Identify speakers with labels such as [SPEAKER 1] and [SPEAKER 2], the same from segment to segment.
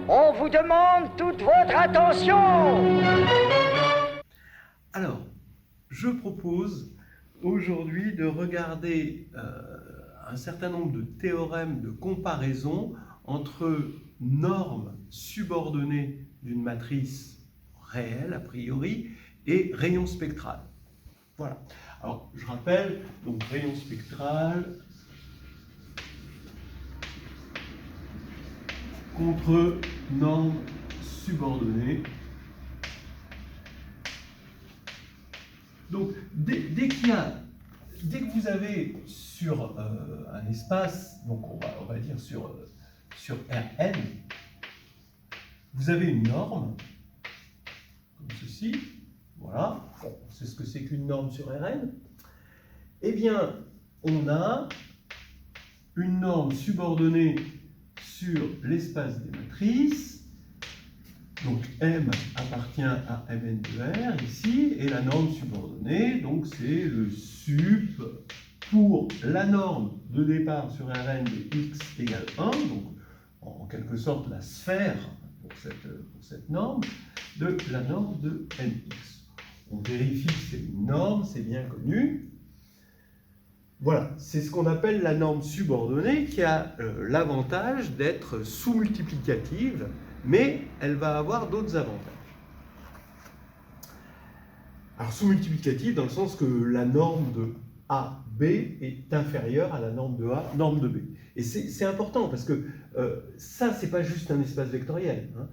[SPEAKER 1] On vous demande toute votre attention.
[SPEAKER 2] Alors, je propose aujourd'hui de regarder un certain nombre de théorèmes de comparaison entre normes subordonnées d'une matrice réelle, a priori, et rayon spectral. Voilà. Alors, je rappelle, donc rayon spectral contre normes subordonnées. Donc, dès que vous avez sur un espace, donc on va dire sur Rn, vous avez une norme, comme ceci, voilà, bon, c'est ce que c'est qu'une norme sur Rn, eh bien, on a une norme subordonnée sur l'espace des matrices, donc M appartient à Mn de R ici, et la norme subordonnée, donc c'est le sup pour la norme de départ sur Rn de x égale 1, donc en quelque sorte la sphère pour cette norme, de la norme de Nx. On vérifie que c'est une norme, c'est bien connu. Voilà, c'est ce qu'on appelle la norme subordonnée qui a l'avantage d'être sous-multiplicative, mais elle va avoir d'autres avantages. Alors sous-multiplicative dans le sens que la norme de AB est inférieure à la norme de A, norme de B. Et c'est important parce que ça, c'est pas juste un espace vectoriel. Hein.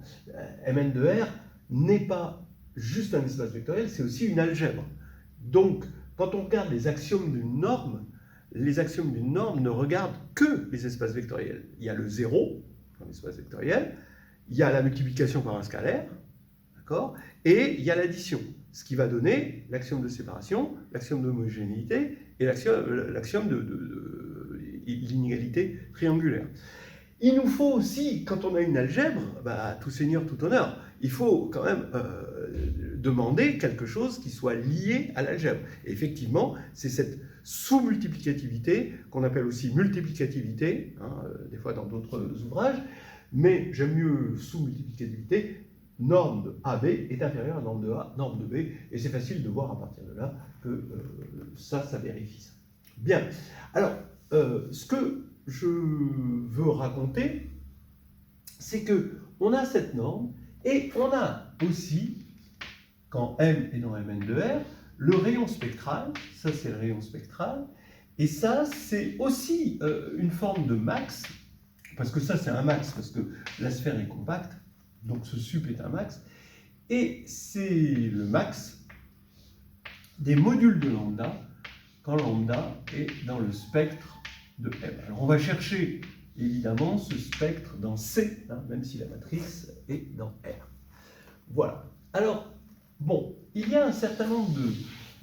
[SPEAKER 2] Mn de R n'est pas juste un espace vectoriel, c'est aussi une algèbre. Donc, quand on regarde les axiomes d'une norme, les axiomes d'une norme ne regardent que les espaces vectoriels. Il y a le 0, dans l'espace vectoriel, il y a la multiplication par un scalaire, d'accord, et il y a l'addition, ce qui va donner l'axiome de séparation, l'axiome d'homogénéité et l'axiome de l'inégalité triangulaire. Il nous faut aussi, quand on a une algèbre, tout seigneur, tout honneur, il faut quand même demander quelque chose qui soit lié à l'algèbre. Et effectivement, c'est cette sous-multiplicativité qu'on appelle aussi multiplicativité, hein, des fois dans d'autres ouvrages, mais j'aime mieux sous-multiplicativité. Norme de AB est inférieure à norme de A, norme de B, et c'est facile de voir à partir de là que ça vérifie ça. Bien, alors, ce que je veux raconter, c'est qu'on a cette norme, et on a aussi, quand M est dans Mn de R, le rayon spectral, ça c'est le rayon spectral, et ça c'est aussi une forme de max, parce que ça c'est un max, parce que la sphère est compacte, donc ce sup est un max, et c'est le max des modules de lambda, quand lambda est dans le spectre de M. Alors on va chercher évidemment ce spectre dans C, hein, même si la matrice est dans R. Voilà. Alors, bon, il y a un certain nombre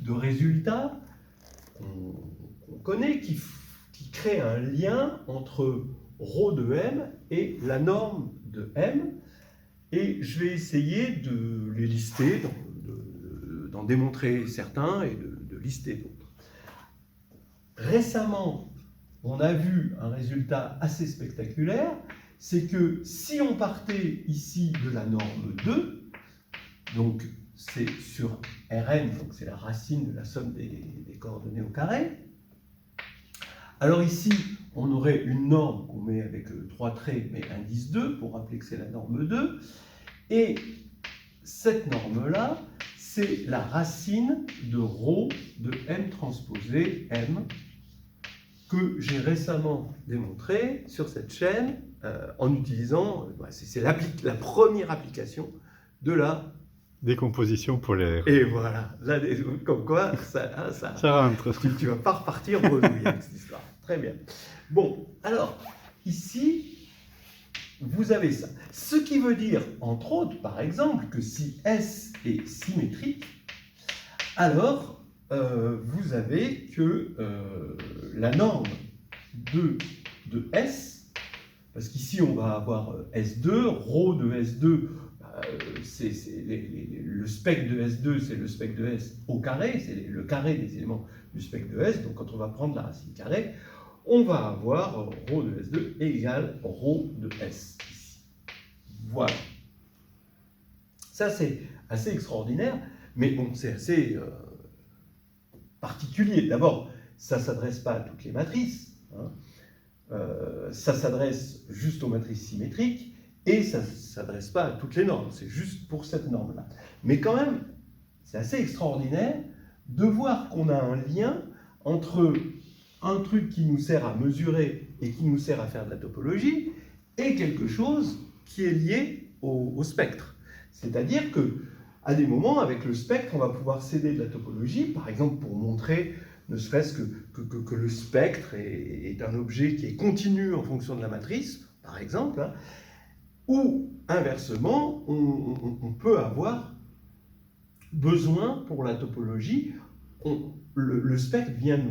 [SPEAKER 2] de résultats qu'on connaît qui créent un lien entre ρ de M et la norme de M, et je vais essayer de les lister, d'en démontrer certains et de lister d'autres. Récemment, on a vu un résultat assez spectaculaire, c'est que si on partait ici de la norme 2, donc c'est sur Rn, donc c'est la racine de la somme des coordonnées au carré, alors ici, on aurait une norme qu'on met avec 3 traits, mais indice 2, pour rappeler que c'est la norme 2, et cette norme-là, c'est la racine de ρ de M transposé M, que j'ai récemment démontré sur cette chaîne en utilisant, c'est la première application de la
[SPEAKER 3] décomposition polaire.
[SPEAKER 2] Et voilà, là, comme quoi, ça
[SPEAKER 3] rentre.
[SPEAKER 2] Tu ne vas pas repartir bredouille avec cette histoire. Très bien. Bon, alors, ici, vous avez ça. Ce qui veut dire, entre autres, par exemple, que si S est symétrique, alors vous avez que la norme de S, parce qu'ici on va avoir S2, ρ de S2, le spectre de S2, c'est le spectre de S au carré, c'est le carré des éléments du spectre de S, donc quand on va prendre la racine carrée, on va avoir ρ de S2 égale ρ de S ici. Voilà. Voilà. Ça, c'est assez extraordinaire, mais bon, c'est assez particulier. D'abord, ça ne s'adresse pas à toutes les matrices, hein. Ça s'adresse juste aux matrices symétriques, et ça ne s'adresse pas à toutes les normes, c'est juste pour cette norme-là. Mais quand même, c'est assez extraordinaire de voir qu'on a un lien entre un truc qui nous sert à mesurer et qui nous sert à faire de la topologie, et quelque chose qui est lié au spectre. C'est-à-dire que, à des moments, avec le spectre, on va pouvoir céder de la topologie, par exemple pour montrer, ne serait-ce que le spectre est un objet qui est continu en fonction de la matrice, par exemple, hein, ou inversement, on peut avoir besoin pour la topologie, le spectre vient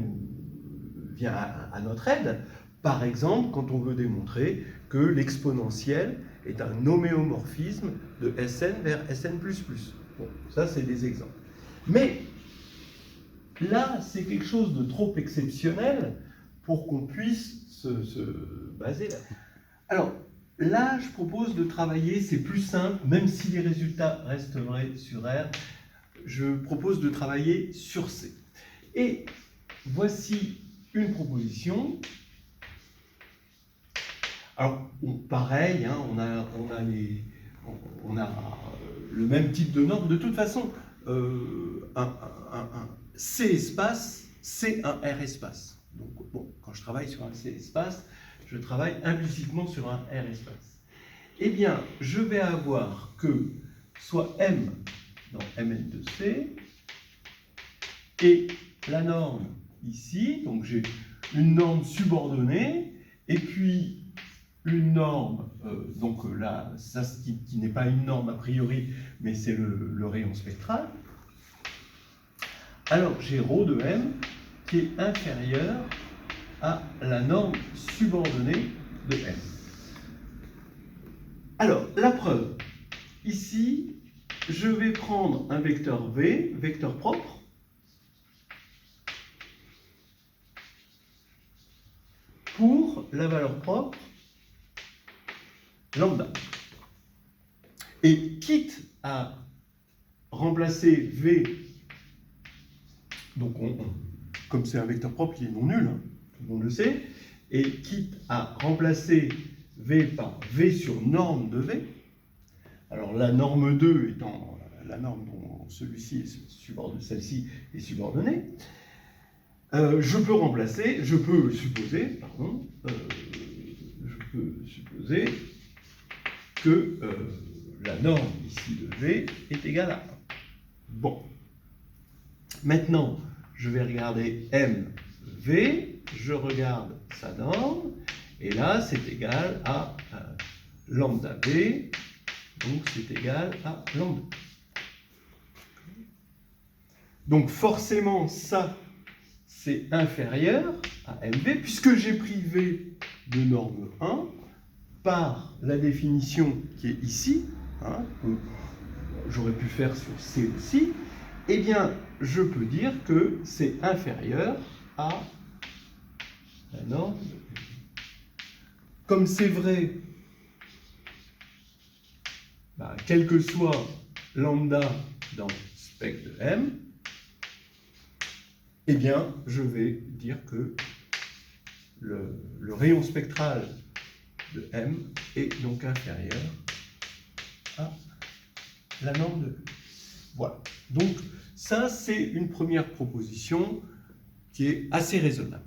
[SPEAKER 2] à notre aide, par exemple quand on veut démontrer que l'exponentielle est un homéomorphisme de Sn vers Sn++. Bon, ça c'est des exemples. Mais là, c'est quelque chose de trop exceptionnel pour qu'on puisse se baser là. Alors, là, je propose de travailler, c'est plus simple, même si les résultats restent vrais sur R, je propose de travailler sur C. Et voici une proposition. Alors, pareil, hein, on a le même type de norme. De toute façon, un C espace, c'est un R espace. Donc, bon, quand je travaille sur un C espace, je travaille implicitement sur un R espace. Eh bien, je vais avoir que soit M dans Mn de C, et la norme ici, donc j'ai une norme subordonnée, et puis une norme, donc là, ça qui n'est pas une norme a priori, mais c'est le rayon spectral. Alors j'ai ρ de M qui est inférieur à la norme subordonnée de M. Alors, la preuve. Ici, je vais prendre un vecteur V, vecteur propre, pour la valeur propre lambda. Et quitte à remplacer V, donc comme c'est un vecteur propre, il est non nul, hein, tout le monde le sait, et quitte à remplacer V par V sur norme de V, alors la norme 2 étant la norme dont celle-ci est subordonnée, je peux supposer que la norme ici de V est égale à 1. Bon. Maintenant, je vais regarder MV, je regarde sa norme, et là, c'est égal à lambda V, donc c'est égal à lambda. Donc forcément, ça, c'est inférieur à MV, puisque j'ai pris V de norme 1 par la définition qui est ici, hein, que j'aurais pu faire sur C aussi, eh bien, je peux dire que c'est inférieur à la norme de V. Comme c'est vrai, quel que soit lambda dans spectre de M, eh bien, je vais dire que le rayon spectral de M est donc inférieur à la norme de V. Voilà. Donc, ça, c'est une première proposition qui est assez raisonnable.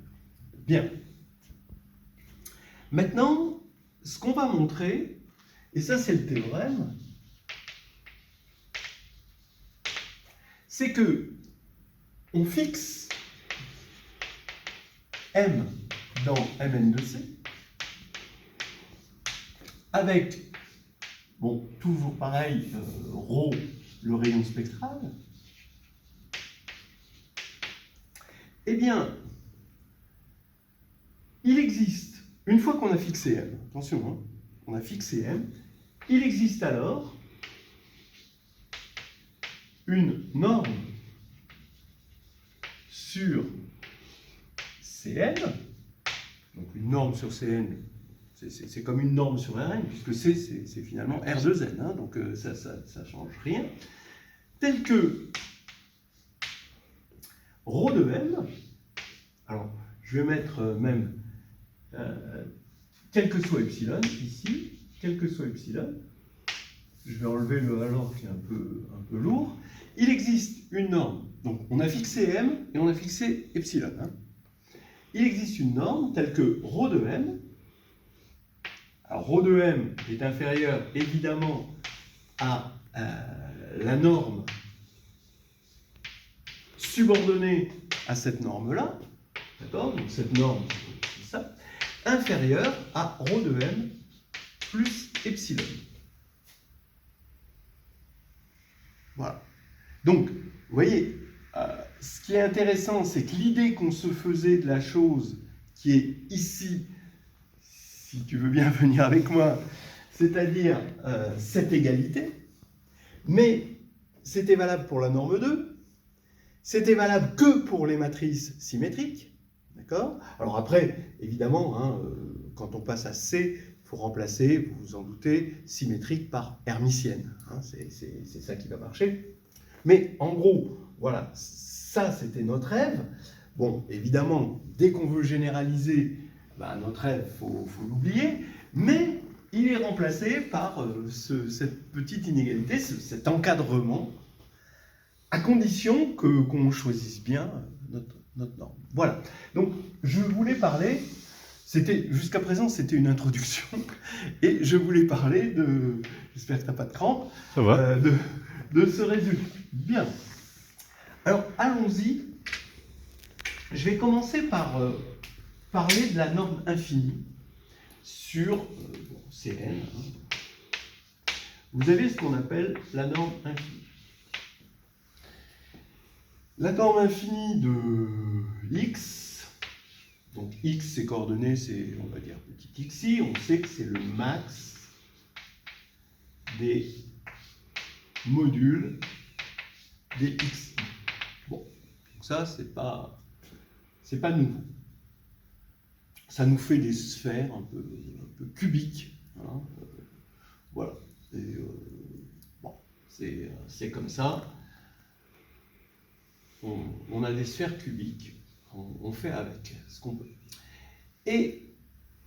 [SPEAKER 2] Bien. Maintenant, ce qu'on va montrer, et ça, c'est le théorème, c'est que on fixe M dans Mn de C avec, bon, toujours pareil, ρ, le rayon spectral. Eh bien, il existe, une fois qu'on a fixé M, attention, hein, on a fixé M, il existe alors une norme sur Cn, donc une norme sur Cn, c'est comme une norme sur Rn, puisque C, c'est finalement R de Z, hein, donc ça ne change rien. Tel que ρ de M, alors je vais mettre même, quel que soit epsilon, ici, quel que soit epsilon, je vais enlever le alors qui est un peu lourd, il existe une norme, donc on a fixé M et on a fixé epsilon. Hein. Il existe une norme telle que ρ de M. Alors ρ de M est inférieur évidemment à la norme subordonnée à cette norme-là, d'accord? Donc cette norme, c'est ça, inférieure à ρ de M plus epsilon. Voilà. Donc, vous voyez, ce qui est intéressant, c'est que l'idée qu'on se faisait de la chose qui est ici, si tu veux bien venir avec moi, c'est-à-dire cette égalité, mais c'était valable pour la norme 2, c'était valable que pour les matrices symétriques, d'accord? Alors après, évidemment, hein, quand on passe à C, il faut remplacer, vous vous en doutez, symétrique par hermitienne. Hein, c'est ça qui va marcher. Mais en gros, voilà, ça c'était notre rêve. Bon, évidemment, dès qu'on veut généraliser, ben, notre rêve, il faut l'oublier, mais il est remplacé par cette petite inégalité, cet encadrement, à condition qu'on choisisse bien notre norme. Voilà. Donc, je voulais parler, jusqu'à présent, c'était une introduction, et je voulais parler de, j'espère que tu n'as pas de crampes,
[SPEAKER 3] Ça va.
[SPEAKER 2] de ce résultat. Bien. Alors, allons-y. Je vais commencer par parler de la norme infinie sur Cn. Hein. Vous avez ce qu'on appelle la norme infinie. La norme infinie de x, donc x, ses coordonnées, c'est, on va dire, petit xi, on sait que c'est le max des modules des xi. Bon, donc ça, c'est pas nouveau. Ça nous fait des sphères un peu cubiques. Hein, voilà. Et, bon, c'est comme ça. On a des sphères cubiques. On fait avec ce qu'on peut. Et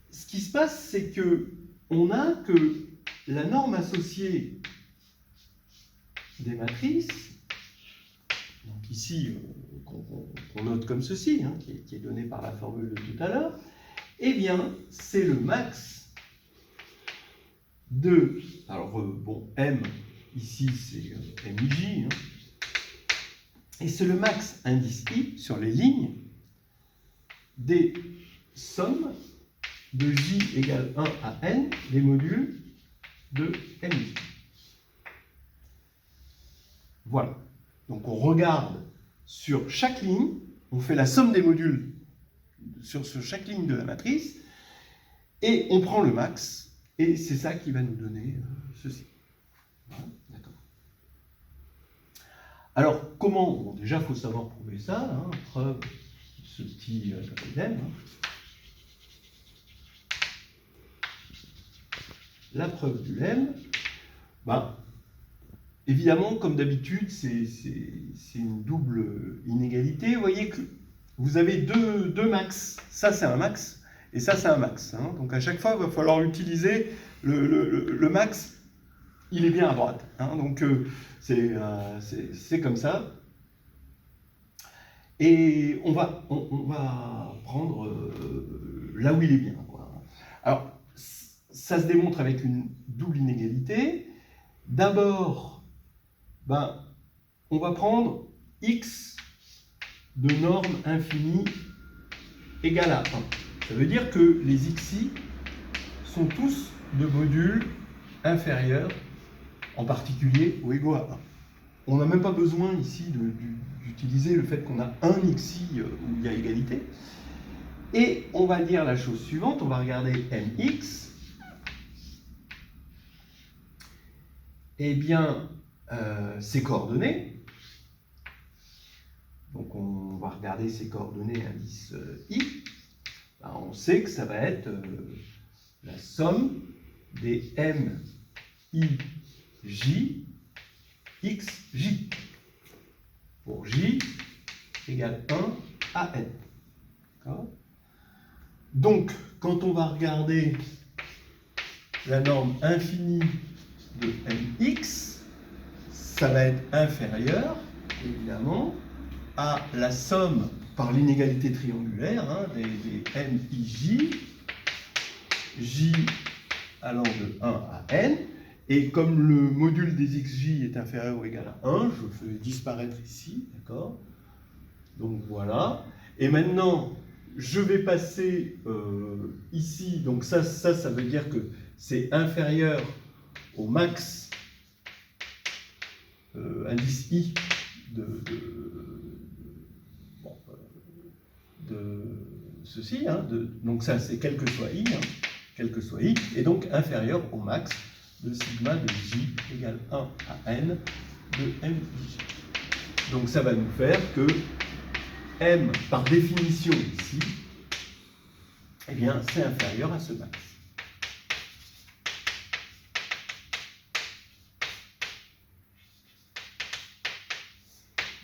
[SPEAKER 2] ce qui se passe, c'est que on a que la norme associée des matrices, donc ici, qu'on note comme ceci, hein, qui est donné par la formule de tout à l'heure, eh bien, c'est le max de, alors bon, M, ici c'est MIJ, hein, et c'est le max indice I sur les lignes des sommes de J égale 1 à N des modules de MIJ. Voilà. Donc on regarde sur chaque ligne, on fait la somme des modules sur chaque ligne de la matrice, et on prend le max, et c'est ça qui va nous donner ceci. Voilà, d'accord. Alors, comment? Bon, déjà, il faut savoir prouver ça, hein, preuve ce petit lemme. Hein. La preuve du lemme, ben, évidemment, comme d'habitude, c'est une double inégalité. Vous voyez que vous avez deux max. Ça, c'est un max, et ça, c'est un max. Hein. Donc, à chaque fois, il va falloir utiliser le max. Il est bien à droite. Hein. Donc, c'est comme ça. Et on va prendre là où il est bien. Quoi. Alors, ça se démontre avec une double inégalité. D'abord, ben, on va prendre x de norme infinie égale à 1. Ça veut dire que les xi sont tous de modules inférieurs, en particulier ou égaux à 1. On n'a même pas besoin ici d'utiliser le fait qu'on a un xi où il y a égalité. Et on va dire la chose suivante, on va regarder mx. Eh bien, ses coordonnées. Donc on va regarder ses coordonnées indice i. Ben, on sait que ça va être la somme des m, i, j, x, j. Pour j égale 1 à n. D'accord ? Donc, quand on va regarder la norme infinie de mx, ça va être inférieur, évidemment, à la somme par l'inégalité triangulaire des mij, j allant de 1 à n, et comme le module des xj est inférieur ou égal à 1, je le fais disparaître ici, d'accord? Donc voilà. Et maintenant, je vais passer ici, donc ça veut dire que c'est inférieur au max indice i de ceci, donc ça c'est quel que soit i, et donc inférieur au max de sigma de j égale 1 à n de mj. Donc ça va nous faire que m, par définition ici, eh bien c'est inférieur à ce max.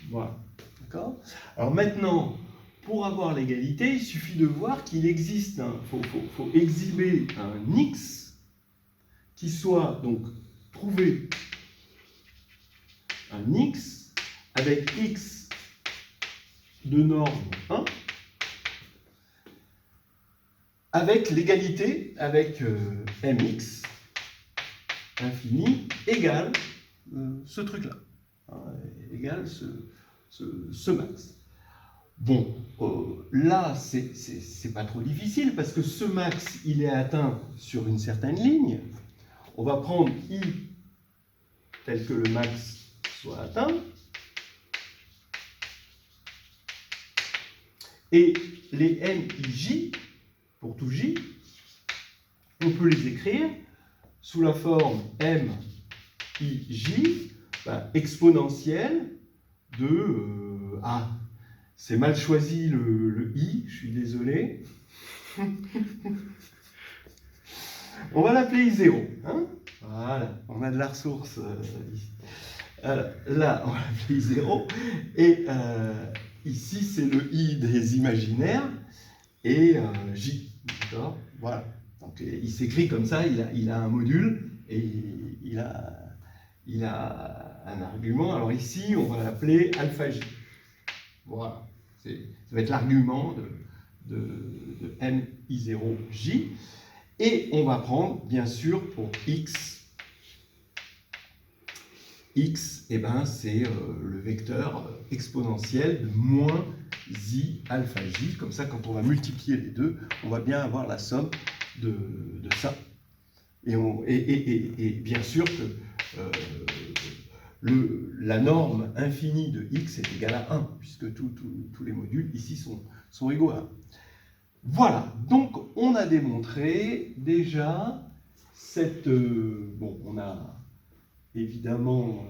[SPEAKER 2] Voilà, d'accord? Alors maintenant, pour avoir l'égalité, il suffit de voir qu'il existe faut exhiber un x qui soit, donc, trouver un x avec x de norme 1 avec l'égalité avec mx infini égale ce truc-là, égale ce max. Bon, là, c'est pas trop difficile parce que ce max, il est atteint sur une certaine ligne. On va prendre i tel que le max soit atteint. Et les mij, pour tout j, on peut les écrire sous la forme mij exponentielle de a. C'est mal choisi le i, je suis désolé. On va l'appeler i0. Hein, voilà, on a de la ressource ici. Là, on va l'appeler i0. Et ici, c'est le i des imaginaires et j. D'accord ? Voilà. Donc, il s'écrit comme ça, il a un module et il a un argument. Alors ici, on va l'appeler alpha j. Voilà. Ça va être l'argument de mi0j. Et on va prendre, bien sûr, pour x, eh ben, c'est le vecteur exponentiel de moins i alpha j. Comme ça, quand on va multiplier les deux, on va bien avoir la somme de ça. Et bien sûr que la norme infinie de x est égale à 1, puisque tous les modules ici sont égaux à 1. Voilà, donc on a démontré déjà cette... bon, on a évidemment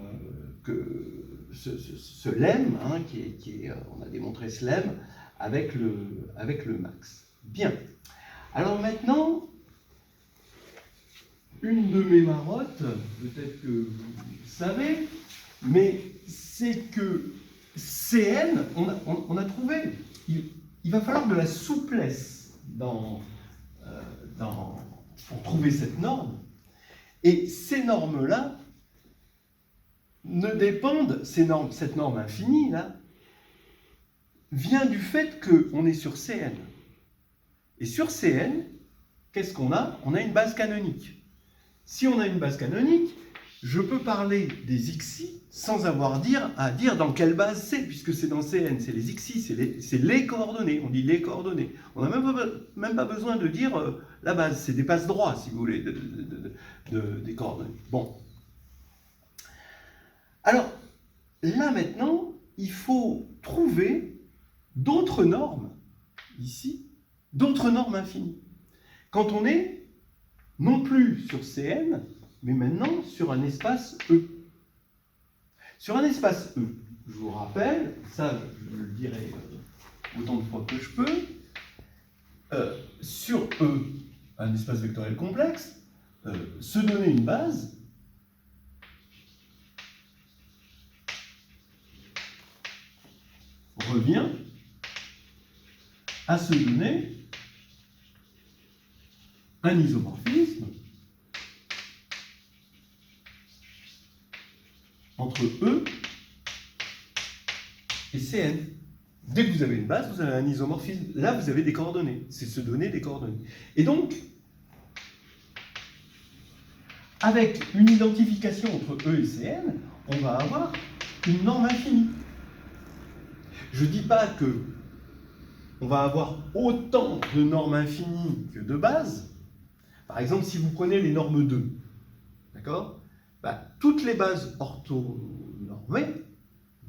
[SPEAKER 2] que ce lemme, on a démontré ce lemme avec le max. Bien. Alors maintenant, une de mes marottes, peut-être que vous savez, mais c'est que Cn, on a trouvé, il va falloir de la souplesse pour trouver cette norme. Et ces normes-là ne dépendent, cette norme infinie, là, vient du fait qu'on est sur Cn. Et sur Cn, qu'est-ce qu'on a? On a une base canonique. Si on a une base canonique, je peux parler des xi sans avoir à dire dans quelle base c'est, puisque c'est dans Cn, c'est les xi, c'est les coordonnées, on dit les coordonnées. On n'a même pas besoin de dire la base, c'est des passes droits, si vous voulez, des coordonnées. Bon. Alors, là maintenant, il faut trouver d'autres normes, ici, d'autres normes infinies. Quand on est non plus sur Cn, mais maintenant sur un espace E. Sur un espace E, je vous rappelle, ça je le dirai autant de fois que je peux, sur E, un espace vectoriel complexe, se donner une base revient à se donner un isomorphisme entre E et Cn. Dès que vous avez une base, vous avez un isomorphisme. Là, vous avez des coordonnées. C'est se donner des coordonnées. Et donc, avec une identification entre E et Cn, on va avoir une norme infinie. Je ne dis pas que on va avoir autant de normes infinies que de bases. Par exemple, si vous prenez les normes 2, d'accord, toutes les bases orthonormées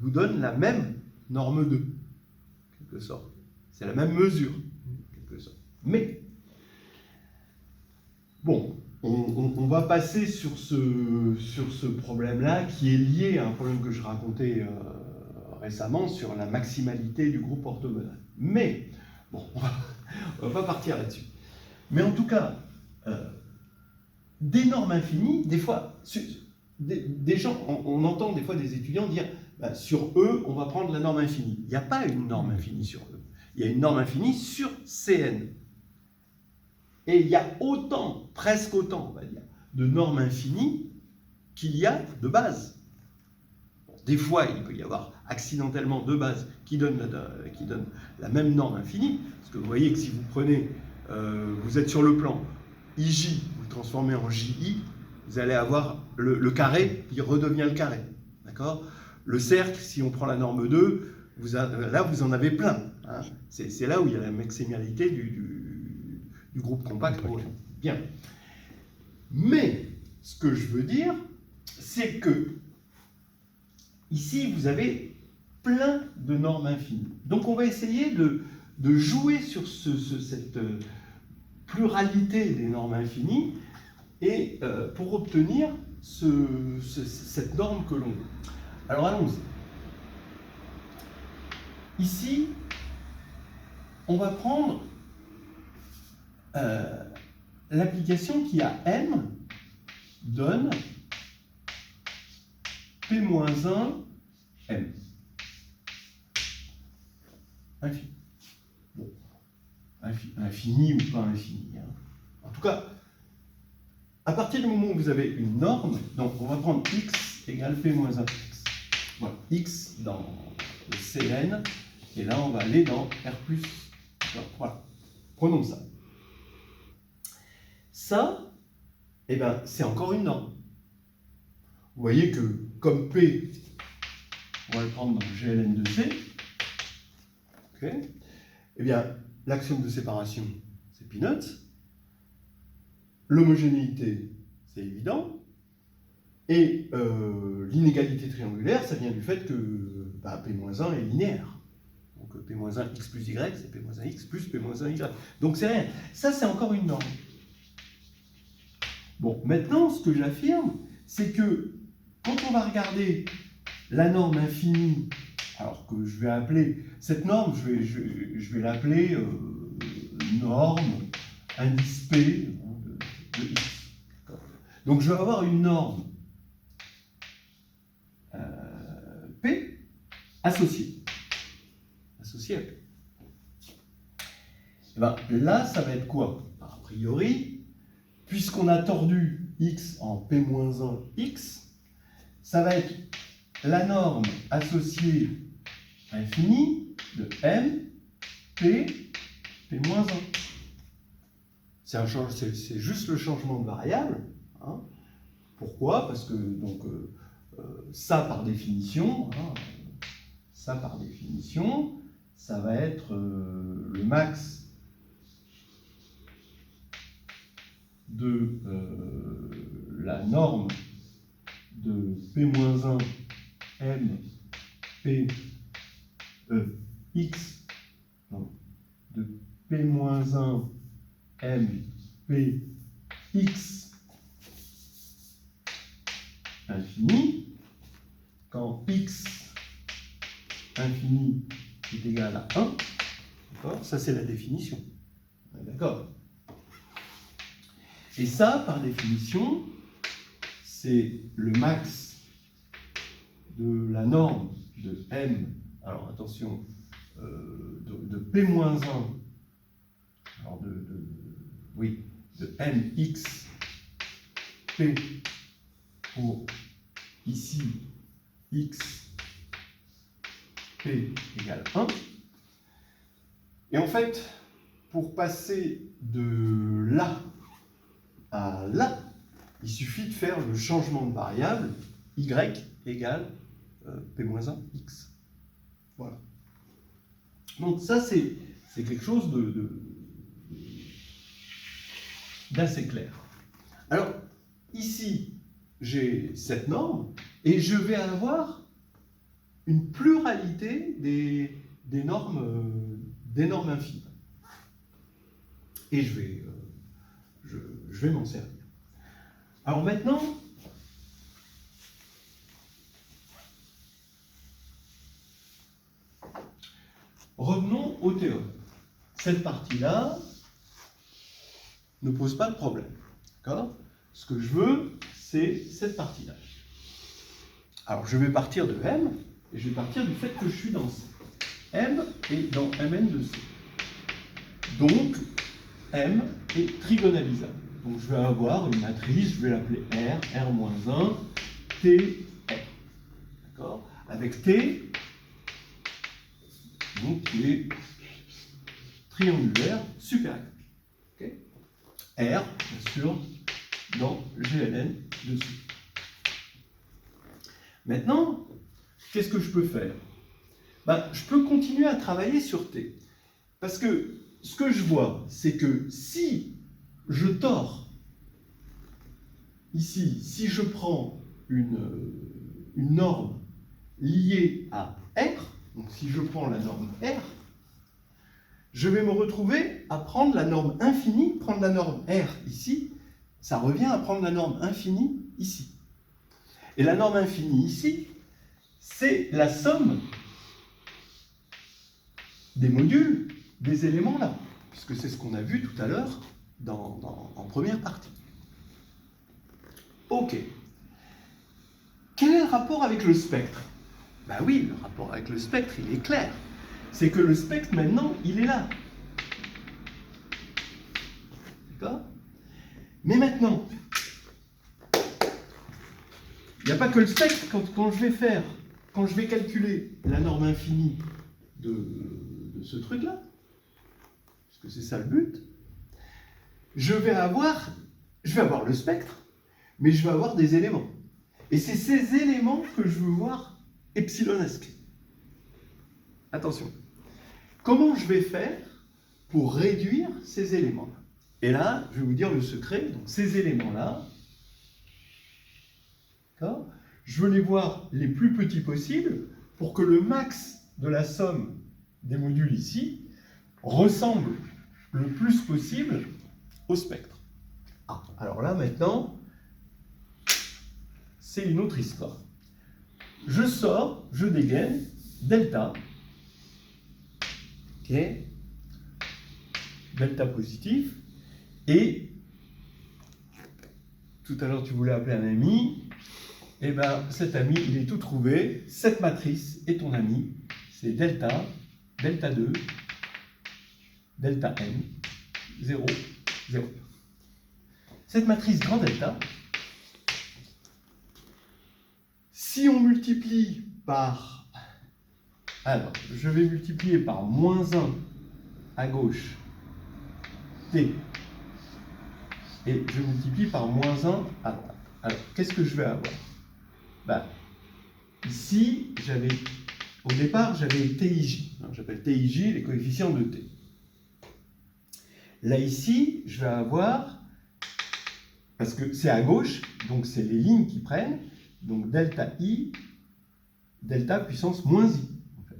[SPEAKER 2] vous donnent la même norme 2, en quelque sorte. C'est la même mesure, en quelque sorte. Mais, bon, on va passer sur ce problème-là qui est lié à un problème que je racontais récemment sur la maximalité du groupe orthogonal. Mais, bon, on va pas partir là-dessus. Mais en tout cas, des normes infinies, des fois, des gens, on entend des fois des étudiants dire sur E, on va prendre la norme infinie. Il n'y a pas une norme infinie sur E. Il y a une norme infinie sur Cn. Et il y a autant, presque autant, on va dire, de normes infinies qu'il y a de bases. Bon, des fois, il peut y avoir accidentellement deux bases qui donnent la même norme infinie. Parce que vous voyez que si vous prenez, vous êtes sur le plan IJ, vous le transformez en JI, vous allez avoir le carré qui redevient le carré. D'accord ? Le cercle, si on prend la norme 2, là, vous en avez plein. Hein. C'est là où il y a la maximalité du groupe compact. Bien. Mais, ce que je veux dire, c'est que ici, vous avez plein de normes infinies. Donc, on va essayer de jouer sur cette pluralité des normes infinies et pour obtenir cette norme que l'on veut. Alors, allons-y. Ici, on va prendre l'application qui a M donne P-1 M. Infini. Bon. Infini ou pas infini. Hein. En tout cas, à partir du moment où vous avez une norme, donc on va prendre x égale P-1 x. Voilà, x dans le Cn, et là on va aller dans R+. Voilà. Prenons ça. Ça, eh ben, c'est encore une norme. Vous voyez que, comme P, on va le prendre dans GLN de C, okay, eh bien, l'axiome de séparation, c'est Peanuts. L'homogénéité, c'est évident. Et l'inégalité triangulaire, ça vient du fait que P-1 est linéaire. Donc P-1 x plus y, c'est P-1 x plus P-1 y. Donc c'est rien. Ça, c'est encore une norme. Bon, maintenant, ce que j'affirme, c'est que quand on va regarder la norme infinie, alors que je vais appeler, cette norme, je vais l'appeler norme indice P de x. Donc je vais avoir une norme P associée à P. Et ben, là, ça va être quoi? A priori, puisqu'on a tordu x en P-1 x, ça va être la norme associée infinie de M, P, P-1. C'est juste le changement de variable. Hein. Pourquoi? Parce que donc, ça par définition, ça va être le max de la norme de P-1 M P x, non, de P-1 M P x infini, quand x infini est égal à 1, d'accord, ça c'est la définition. D'accord. Et ça, par définition, c'est le max de la norme de M, alors attention, de P-1, alors oui, de Mx P pour ici x P égale 1. Et en fait, pour passer de là à là, il suffit de faire le changement de variable y égale P-1 x. Voilà. Donc ça, c'est quelque chose d'assez clair. Alors, ici, j'ai cette norme, et je vais avoir une pluralité des normes infinies. Et je vais m'en servir. Alors maintenant, revenons au théorème. Cette partie-là ne pose pas de problème. D'accord ? Ce que je veux, c'est cette partie-là. Alors je vais partir de M, et je vais partir du fait que je suis dans C. M est dans Mn de C. Donc, M est trigonalisable. Donc je vais avoir une matrice, je vais l'appeler R, R-1, T, R. D'accord ? Avec T, donc qui est triangulaire supérieur. Okay ? R, bien sûr, dans GLN dessus. Maintenant, qu'est-ce que je peux faire ? Ben, je peux continuer à travailler sur T. Parce que ce que je vois, c'est que si je tords ici, si je prends une norme liée à R, donc si je prends la norme R, je vais me retrouver à prendre la norme infinie, prendre la norme R ici, ça revient à prendre la norme infinie ici. Et la norme infinie ici, c'est la somme des modules des éléments là, puisque c'est ce qu'on a vu tout à l'heure en première partie. Ok. Quel est le rapport avec le spectre ? Ben oui, le rapport avec le spectre, il est clair. C'est que le spectre, maintenant, il est là. D'accord ? Mais maintenant, il n'y a pas que le spectre. Quand je vais calculer la norme infinie de ce truc-là, parce que c'est ça le but, je vais avoir le spectre, mais je vais avoir des éléments. Et c'est ces éléments que je veux voir epsilonesques. Attention. Comment je vais faire pour réduire ces éléments-là ? Et là, je vais vous dire le secret. Donc, ces éléments-là, d'accord, je veux les voir les plus petits possibles pour que le max de la somme des modules ici ressemble le plus possible au spectre. Ah, alors là, maintenant, c'est une autre histoire. Je sors, je dégaine delta, ok, delta positif, et tout à l'heure tu voulais appeler un ami, et bien cet ami, il est tout trouvé, cette matrice est ton ami, c'est delta, delta 2, delta n, 0, 0. Cette matrice grand delta, si on multiplie par... Alors, je vais multiplier par moins 1 à gauche, t, et je multiplie par moins 1 à droite. Alors, qu'est-ce que je vais avoir ? Ben, ici, au départ, j'avais TIJ. J'appelle TIJ les coefficients de t. Là, ici, je vais avoir, parce que c'est à gauche, donc c'est les lignes qui prennent, donc delta I, delta puissance moins I. En fait.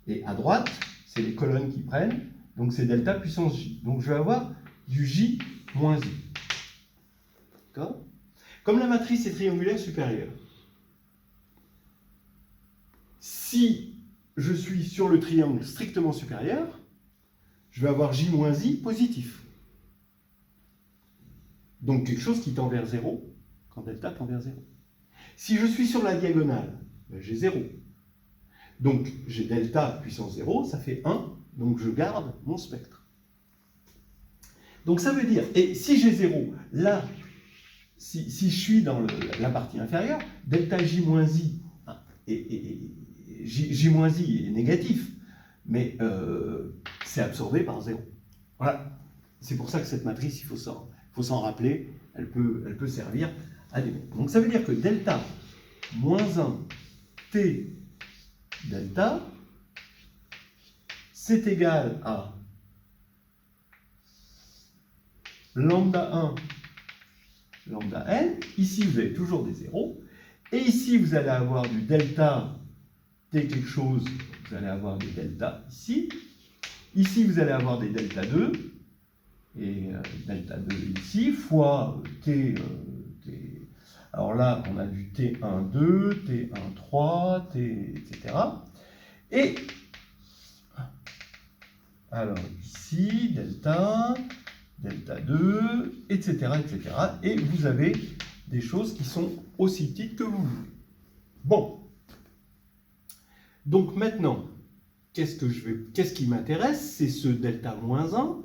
[SPEAKER 2] Et à droite, c'est les colonnes qui prennent, donc c'est delta puissance J. Donc je vais avoir du J moins I. D'accord ? Comme la matrice est triangulaire supérieure, si je suis sur le triangle strictement supérieur, je vais avoir J moins I positif. Donc quelque chose qui tend vers 0 quand delta tend vers 0. Si je suis sur la diagonale, ben, j'ai 0. Donc j'ai delta puissance 0, ça fait 1, donc je garde mon spectre. Donc ça veut dire, et si j'ai 0, là, si je suis dans la partie inférieure, delta j moins i, j moins i est négatif, mais c'est absorbé par 0. Voilà. C'est pour ça que cette matrice, il faut s'en rappeler, elle peut servir à des mots. Donc ça veut dire que delta moins 1 t delta, c'est égal à lambda 1, lambda n. Ici, vous avez toujours des zéros. Et ici, vous allez avoir du delta t quelque chose, vous allez avoir des delta ici. Ici, vous allez avoir des delta 2. Et delta 2 ici, fois t. Alors là, on a du T1, 2, T1, 3, T, etc. Et alors ici, delta 2, etc., etc. Et vous avez des choses qui sont aussi petites que vous voulez. Bon. Donc maintenant, qu'est-ce qui m'intéresse? C'est ce delta moins 1.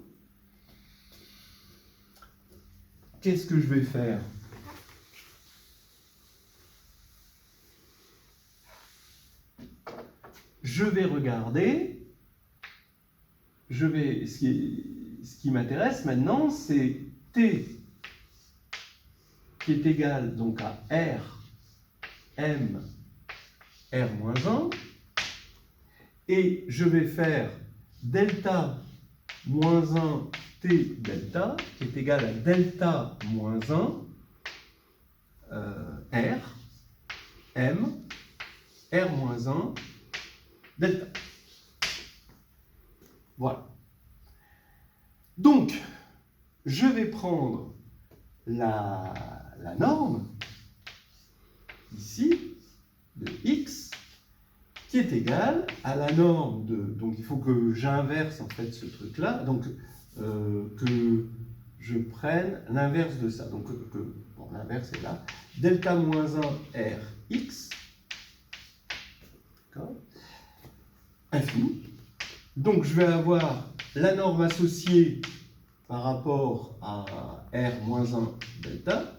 [SPEAKER 2] Qu'est-ce que je vais faire? Je vais regarder, ce qui m'intéresse maintenant, c'est T qui est égal donc à R, M, R moins 1, et je vais faire delta moins 1 T delta, qui est égal à delta moins 1 R, M, R moins 1, delta. Voilà. Donc, je vais prendre la norme, ici, de x, qui est égale à la norme de... Donc, il faut que j'inverse, en fait, ce truc-là. Donc, que je prenne l'inverse de ça. Donc, bon, l'inverse est là. Delta moins 1 Rx, d'accord, infini. Donc, je vais avoir la norme associée par rapport à R moins 1 delta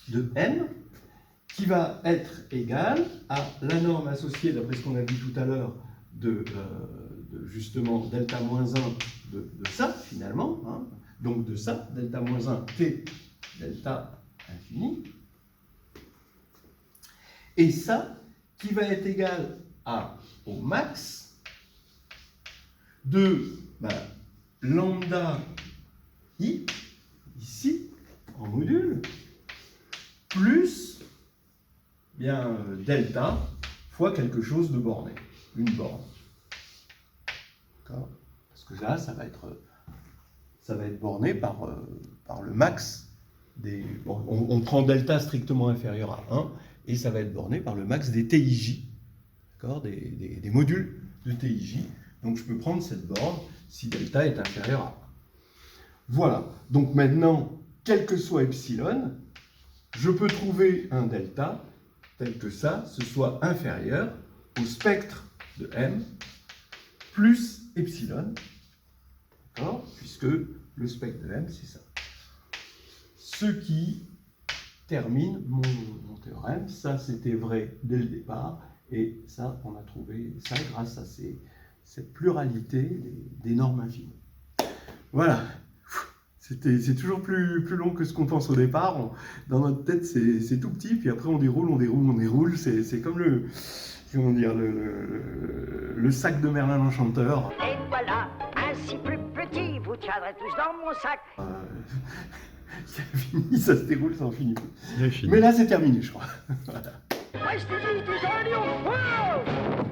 [SPEAKER 2] de M, qui va être égale à la norme associée, d'après ce qu'on a vu tout à l'heure, de justement delta moins 1 de ça, finalement, hein, donc de ça, delta moins 1 t delta infini, et ça qui va être égal au max de lambda i, ici, en module, plus bien delta fois quelque chose de borné, une borne. D'accord ? Parce que là, ça va être borné par le max des... Bon, on prend delta strictement inférieur à 1, et ça va être borné par le max des TIJ, d'accord ? Des modules de TIJ. Donc je peux prendre cette borne si delta est inférieur à 1. Voilà. Donc maintenant, quel que soit epsilon, je peux trouver un delta tel que ça, ce soit inférieur au spectre de M plus epsilon, d'accord, puisque le spectre de M, c'est ça. Ce qui termine mon théorème. Ça, c'était vrai dès le départ, et ça, on a trouvé ça grâce à cette pluralité des normes infinies. Voilà. C'est toujours plus long que ce qu'on pense au départ. Dans notre tête, c'est tout petit, puis après on déroule. C'est comme le sac de Merlin l'Enchanteur.
[SPEAKER 1] Et voilà, ainsi plus petit, vous tiendrez tous dans mon sac.
[SPEAKER 2] C'est fini, ça se déroule, ça en finit plus.
[SPEAKER 3] C'est fini.
[SPEAKER 2] Mais là, c'est terminé, je crois. Voilà.
[SPEAKER 1] Restez-y, des allions, wow!